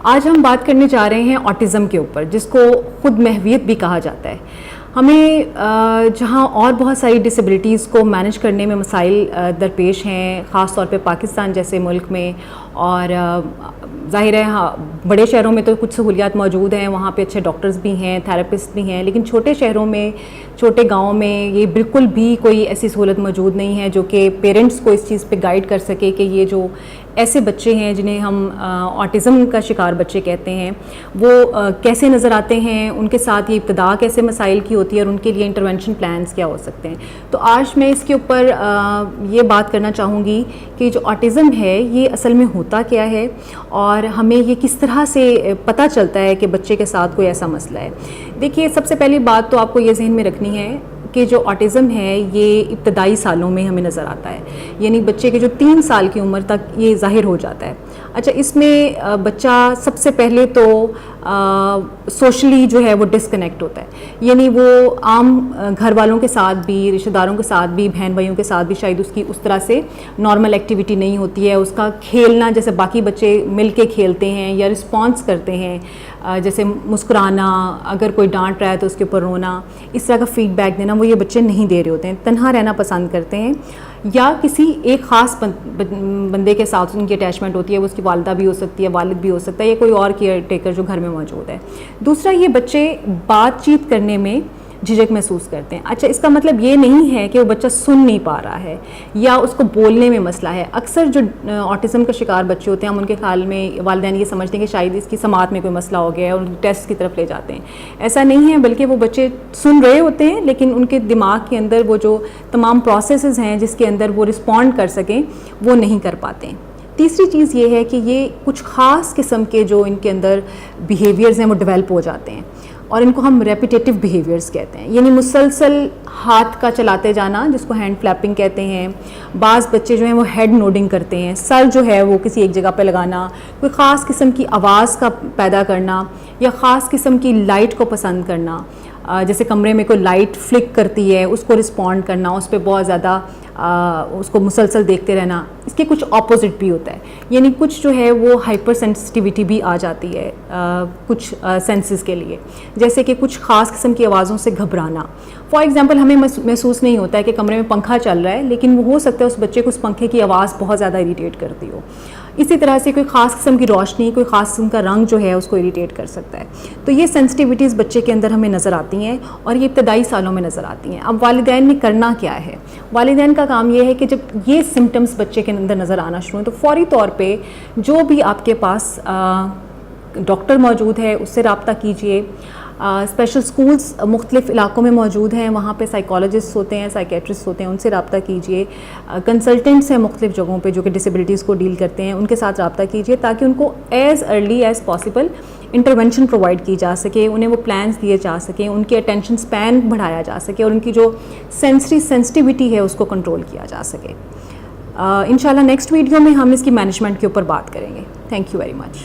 آج ہم بات کرنے جا رہے ہیں آٹزم کے اوپر، جس کو خود محویت بھی کہا جاتا ہے. ہمیں جہاں اور بہت ساری ڈسیبلٹیز کو مینج کرنے میں مسائل درپیش ہیں، خاص طور پہ پاکستان جیسے ملک میں، اور ظاہر ہے ہاں بڑے شہروں میں تو کچھ سہولیات موجود ہیں، وہاں پہ اچھے ڈاکٹرز بھی ہیں، تھراپسٹ بھی ہیں، لیکن چھوٹے شہروں میں، چھوٹے گاؤں میں یہ بالکل بھی کوئی ایسی سہولت موجود نہیں ہے جو کہ پیرنٹس کو اس چیز پہ گائیڈ کر سکے کہ یہ جو ایسے بچے ہیں جنہیں ہم آٹزم کا شکار بچے کہتے ہیں وہ کیسے نظر آتے ہیں، ان کے ساتھ یہ ابتدا کیسے مسائل کی ہوتی ہے، اور ان کے لیے انٹرونشن پلانز کیا ہو سکتے ہیں. تو آج میں اس کے اوپر یہ بات کرنا چاہوں گی کہ جو آٹزم ہے یہ اصل میں ہوتا کیا ہے، اور ہمیں یہ کس طرح سے پتہ چلتا ہے کہ بچے کے ساتھ کوئی ایسا مسئلہ ہے. دیکھیے، سب سے پہلی بات تو آپ کو یہ ذہن میں رکھنی ہے کہ جو آٹزم ہے یہ ابتدائی سالوں میں ہمیں نظر آتا ہے، یعنی بچے کے جو 3 سال کی عمر تک یہ ظاہر ہو جاتا ہے. اچھا، اس میں بچہ سب سے پہلے تو سوشلی جو ہے وہ ڈسکنیکٹ ہوتا ہے، یعنی وہ عام گھر والوں کے ساتھ بھی، رشتہ داروں کے ساتھ بھی، بہن بھائیوں کے ساتھ بھی شاید اس کی اس طرح سے نارمل ایکٹیویٹی نہیں ہوتی ہے. اس کا کھیلنا جیسے باقی بچے مل کے کھیلتے ہیں یا رسپانس کرتے ہیں، جیسے مسکرانا، اگر کوئی ڈانٹ رہا ہے تو اس کے اوپر رونا، اس طرح کا فیڈ بیک دینا وہ یہ بچے نہیں دے رہے ہوتے ہیں. تنہا رہنا پسند کرتے ہیں، یا کسی ایک خاص بندے کے ساتھ ان کی اٹیچمنٹ ہوتی ہے، وہ اس کی والدہ بھی ہو سکتی ہے، والد بھی ہو سکتا ہے، یا کوئی اور کیئر ٹیکر جو گھر میں موجود ہے. دوسرا، یہ بچے بات چیت کرنے میں جھجک محسوس کرتے ہیں. اچھا، اس کا مطلب یہ نہیں ہے کہ وہ بچہ سن نہیں پا رہا ہے یا اس کو بولنے میں مسئلہ ہے. اکثر جو آٹزم کا شکار بچے ہوتے ہیں، ہم ان کے خیال میں والدین یہ سمجھتے ہیں کہ شاید اس کی سماعت میں کوئی مسئلہ ہو گیا ہے اور ٹیسٹ کی طرف لے جاتے ہیں. ایسا نہیں ہے، بلکہ وہ بچے سن رہے ہوتے ہیں لیکن ان کے دماغ کے اندر وہ جو تمام پروسیسز ہیں جس کے اندر وہ رسپونڈ کر سکیں وہ نہیں کر پاتے ہیں. تیسری چیز یہ ہے کہ یہ کچھ خاص قسم کے جو ان کے اندر بیہیویئرز ہیں وہ ڈیولپ ہو جاتے ہیں، اور ان کو ہم ریپیٹیٹیو بیہیویئرز کہتے ہیں، یعنی مسلسل ہاتھ کا چلاتے جانا جس کو ہینڈ فلیپنگ کہتے ہیں. بعض بچے جو ہیں وہ ہیڈ نوڈنگ کرتے ہیں، سر جو ہے وہ کسی ایک جگہ پہ لگانا، کوئی خاص قسم کی آواز کا پیدا کرنا، یا خاص قسم کی لائٹ کو پسند کرنا، جیسے کمرے میں کوئی لائٹ فلک کرتی ہے اس کو رسپونڈ کرنا، اس پہ بہت زیادہ اس کو مسلسل دیکھتے رہنا. اس کے کچھ اپوزٹ بھی ہوتا ہے، یعنی کچھ جو ہے وہ ہائپر سینسٹیوٹی بھی آ جاتی ہے کچھ سینسز کے لیے، جیسے کہ کچھ خاص قسم کی آوازوں سے گھبرانا. فار ایگزامپل، ہمیں محسوس نہیں ہوتا ہے کہ کمرے میں پنکھا چل رہا ہے، لیکن وہ ہو سکتا ہے اس بچے کو اس پنکھے کی آواز بہت زیادہ اریٹیٹ کرتی ہو. اسی طرح سے کوئی خاص قسم کی روشنی، کوئی خاص قسم کا رنگ جو ہے اس کو اریٹیٹ کر سکتا ہے. تو یہ سینسٹیوٹیز بچے کے اندر ہمیں نظر آتی ہیں، اور یہ ابتدائی سالوں میں نظر آتی ہیں. اب والدین نے کرنا کیا ہے؟ والدین کا کام یہ ہے کہ جب یہ سمٹمز بچے کے اندر نظر آنا شروع ہیں تو فوری طور پہ جو بھی آپ کے پاس ڈاکٹر موجود ہے اس سے رابطہ کیجئے. اسپیشل سکولز مختلف علاقوں میں موجود ہیں، وہاں پہ سائیکالوجسٹ ہوتے ہیں، سائیکیٹرسٹ ہوتے ہیں، ان سے رابطہ کیجئے. کنسلٹنٹس ہیں مختلف جگہوں پہ جو کہ ڈسیبلٹیز کو ڈیل کرتے ہیں، ان کے ساتھ رابطہ کیجئے تاکہ ان کو as early as possible intervention provide کی جا سکے، انہیں وہ پلانس دیے جا سکیں، ان کی اٹینشن سپین بڑھایا جا سکے، اور ان کی جو سینسری سینسٹیوٹی ہے اس کو کنٹرول کیا جا سکے. انشاءاللہ نیکسٹ ویڈیو میں ہم اس کی مینجمنٹ کے اوپر بات کریں گے. Thank you very much.